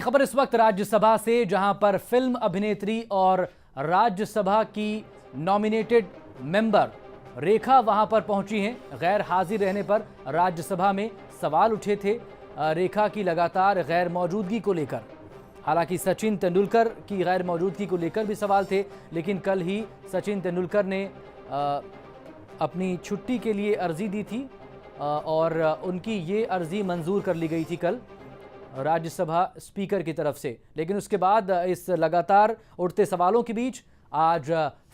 खबर इस वक्त राज्यसभा से, जहां पर फिल्म अभिनेत्री और राज्यसभा की नॉमिनेटेड मेंबर रेखा वहां पर पहुंची हैं। गैर हाजिर रहने पर राज्यसभा में सवाल उठे थे रेखा की लगातार गैर मौजूदगी को लेकर। हालांकि सचिन तेंदुलकर की गैर मौजूदगी को लेकर भी सवाल थे, लेकिन कल ही सचिन तेंदुलकर ने अपनी छुट्टी के लिए अर्जी दी थी और उनकी ये अर्जी मंजूर कर ली गई थी कल राज्यसभा स्पीकर की तरफ से। लेकिन उसके बाद इस लगातार उठते सवालों के बीच आज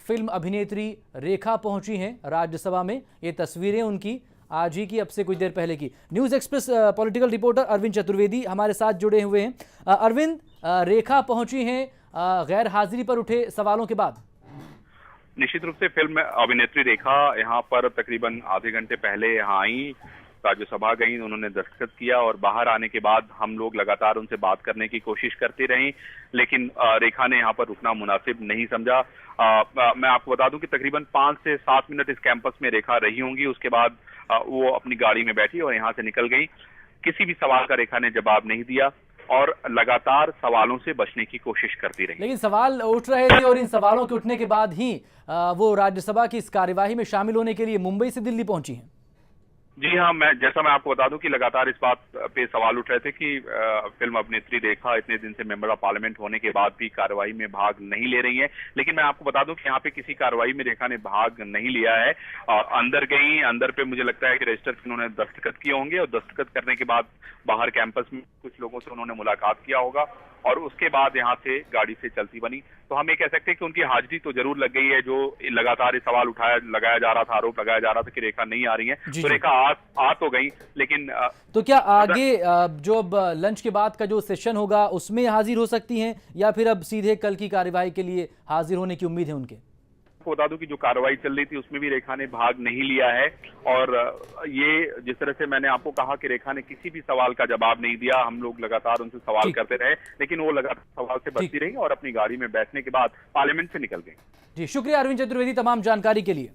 फिल्म अभिनेत्री रेखा पहुंची हैं राज्यसभा में। ये तस्वीरें उनकी आज ही की, अब से कुछ देर पहले की। News express political reporter Arvind Chaturvedi हमारे साथ जुड़े हुए हैं। अरविंद, रेखा पहुंची हैं गैर हाजिरी पर उठे सवालों के बाद। निश्चित रूप से फिल्म अभिनेत्री रेखा यहाँ पर तकरीबन आधे घंटे पहले यहाँ आई, राज्यसभा गई, उन्होंने दस्तखत किया और बाहर आने के बाद हम लोग लगातार उनसे बात करने की कोशिश करते रहे, लेकिन रेखा ने यहाँ पर रुकना मुनासिब नहीं समझा। मैं आपको बता दूं कि तकरीबन 5 से 7 मिनट इस कैंपस में रेखा रही होंगी। उसके बाद वो अपनी गाड़ी में बैठी और यहाँ से निकल गई। किसी भी सवाल का रेखा ने जवाब नहीं दिया और लगातार सवालों से बचने की कोशिश करती रही। लेकिन सवाल उठ रहे थे और इन सवालों के उठने के बाद ही वो राज्यसभा की इस कार्यवाही में शामिल होने के लिए मुंबई से दिल्ली पहुंची हैं। जी हाँ, मैं आपको बता दूं कि लगातार इस बात पे सवाल उठ रहे थे कि फिल्म अभिनेत्री रेखा इतने दिन से मेंबर ऑफ पार्लियामेंट होने के बाद भी कार्रवाई में भाग नहीं ले रही हैं। लेकिन मैं आपको बता दूं कि यहाँ पे किसी कार्रवाई में रेखा ने भाग नहीं लिया है। अंदर गई, अंदर पे मुझे लगता है कि रजिस्टर पे उन्होंने दस्तखत किए होंगे और दस्तखत करने के बाद बाहर कैंपस में कुछ लोगों से उन्होंने मुलाकात किया होगा और उसके बाद यहाँ से गाड़ी से चलती बनी। तो हम ये कह सकते हैं कि उनकी हाजिरी तो जरूर लग गई है। जो लगातार सवाल लगाया जा रहा था, आरोप लगाया जा रहा था कि रेखा नहीं आ रही है, तो रेखा आ तो गई। लेकिन तो क्या आगे जो अब लंच के बाद का जो सेशन होगा उसमें हाजिर हो सकती हैं या फिर अब सीधे कल की कार्यवाही के लिए हाजिर होने की उम्मीद है उनके? बता दूं कि जो कार्रवाई चल रही थी उसमें भी रेखा ने भाग नहीं लिया है और ये जिस तरह से मैंने आपको कहा कि रेखा ने किसी भी सवाल का जवाब नहीं दिया, हम लोग लगातार उनसे सवाल करते रहे, लेकिन वो लगातार सवाल से बचती रही और अपनी गाड़ी में बैठने के बाद पार्लियामेंट से निकल गई। जी शुक्रिया अरविंद चतुर्वेदी तमाम जानकारी के लिए।